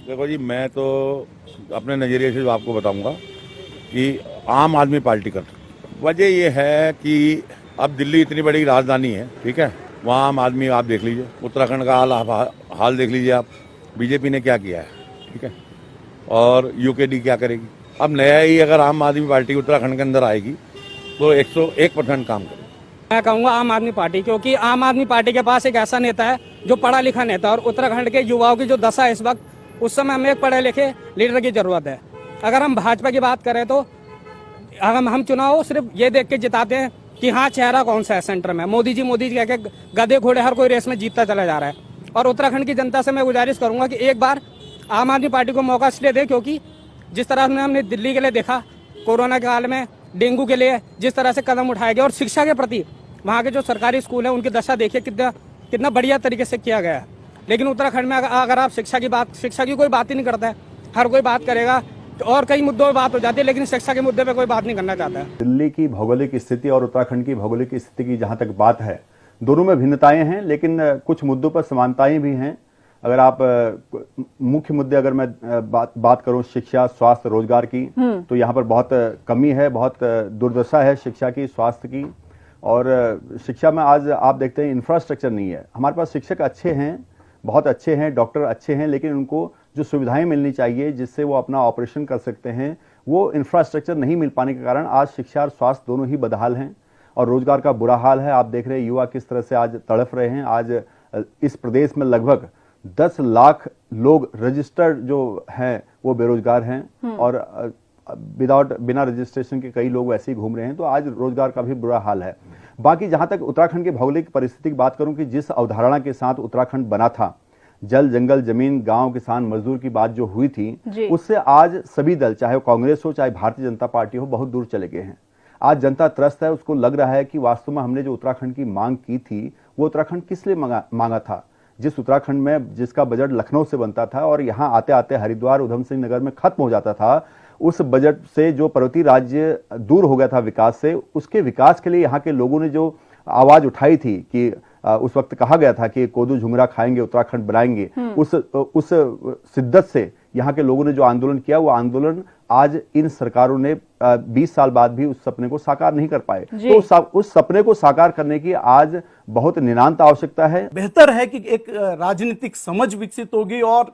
देखो जी, मैं तो अपने नज़रिए से जो आपको बताऊंगा कि आम आदमी पार्टी कर वजह ये है कि अब दिल्ली इतनी बड़ी राजधानी है, ठीक है। वहाँ आम आदमी आप देख लीजिए, उत्तराखंड का हाल देख लीजिए आप, बीजेपी ने क्या किया है, ठीक है, और यूकेडी क्या करेगी। अब नया ही अगर आम आदमी पार्टी उत्तराखंड के अंदर आएगी तो 101% काम करेगी। मैं कहूँगा आम आदमी पार्टी, क्योंकि आम आदमी पार्टी के पास एक ऐसा नेता है जो पढ़ा लिखा नेता, और उत्तराखंड के युवाओं की जो दशा है इस वक्त, उस समय हमें एक पढ़े लिखे लीडर की जरूरत है। अगर हम भाजपा की बात करें तो हम चुनाव सिर्फ ये देख के जिताते हैं कि हाँ चेहरा कौन सा है सेंटर में, मोदी जी कह के गधे घोड़े हर कोई रेस में जीतता चला जा रहा है। और उत्तराखंड की जनता से मैं गुजारिश करूंगा कि एक बार आम आदमी पार्टी को मौका इसलिए दे, क्योंकि जिस तरह से हमने दिल्ली के लिए देखा, कोरोना काल में डेंगू के लिए जिस तरह से कदम उठाए गए, और शिक्षा के प्रति वहाँ के जो सरकारी स्कूल है उनकी दशा देखिए कितना बढ़िया तरीके से किया गया है। लेकिन उत्तराखंड में अगर आप शिक्षा की कोई बात ही नहीं करता है, हर कोई बात करेगा तो और कई मुद्दों पर बात हो जाती है, लेकिन शिक्षा के मुद्दे पे कोई बात नहीं करना चाहता है। दिल्ली की भौगोलिक स्थिति और उत्तराखंड की भौगोलिक स्थिति की जहां तक बात है, दोनों में भिन्नताएं हैं, लेकिन कुछ मुद्दों पर समानताएं भी हैं। अगर आप मुख्य मुद्दे अगर मैं बात करूं शिक्षा, स्वास्थ्य, रोजगार की, तो यहाँ पर बहुत कमी है, बहुत दुर्दशा है शिक्षा की, स्वास्थ्य की। और शिक्षा में आज आप देखते हैं इंफ्रास्ट्रक्चर नहीं है। हमारे पास शिक्षक अच्छे हैं, बहुत अच्छे हैं, डॉक्टर अच्छे हैं, लेकिन उनको जो सुविधाएं मिलनी चाहिए जिससे वो अपना ऑपरेशन कर सकते हैं, वो इंफ्रास्ट्रक्चर नहीं मिल पाने के कारण आज शिक्षा और स्वास्थ्य दोनों ही बदहाल हैं। और रोजगार का बुरा हाल है। आप देख रहे हैं युवा किस तरह से आज तड़फ रहे हैं। आज इस प्रदेश में लगभग 10 लाख लोग रजिस्टर्ड जो हैं वो बेरोजगार हैं, और बिना रजिस्ट्रेशन के कई लोग वैसे ही घूम रहे हैं। तो आज रोजगार का भी बुरा हाल है। बाकी जहां तक उत्तराखंड की भौगोलिक परिस्थिति की बात करूं कि जिस अवधारणा के साथ उत्तराखंड बना था, जल, जंगल, जमीन, गांव, किसान, मजदूर की बात जो हुई थी, उससे आज सभी दल, चाहे कांग्रेस हो चाहे भारतीय जनता पार्टी हो, बहुत दूर चले गए हैं। आज जनता त्रस्त है। उसको लग रहा है कि वास्तव में हमने जो उत्तराखंड की मांग की थी वो उत्तराखंड किस लिए मांगा था। जिस उत्तराखंड में जिसका बजट लखनऊ से बनता था और यहाँ आते आते हरिद्वार, उधम सिंह नगर में खत्म हो जाता था, उस बजट से जो पर्वतीय राज्य दूर हो गया था विकास से, उसके विकास के लिए यहाँ के लोगों ने जो आवाज उठाई थी कि उस वक्त कहा गया था कि कोदू झुमरा खाएंगे, उत्तराखंड बनाएंगे, उस शिद्दत से यहाँ के लोगों ने जो आंदोलन किया, वो आंदोलन आज इन सरकारों ने 20 साल बाद भी उस सपने को साकार नहीं कर पाए। तो उस सपने को साकार करने की आज बहुत नितांत आवश्यकता है। बेहतर है कि एक राजनीतिक समझ विकसित होगी और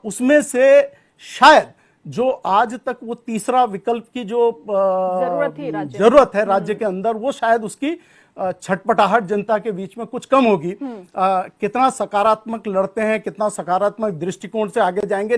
उसमें से शायद जो आज तक वो तीसरा विकल्प की जो जरूरत है राज्य के अंदर, वो शायद उसकी छटपटाहट जनता के बीच में कुछ कम होगी। कितना सकारात्मक लड़ते हैं, कितना सकारात्मक दृष्टिकोण से आगे जाएंगे।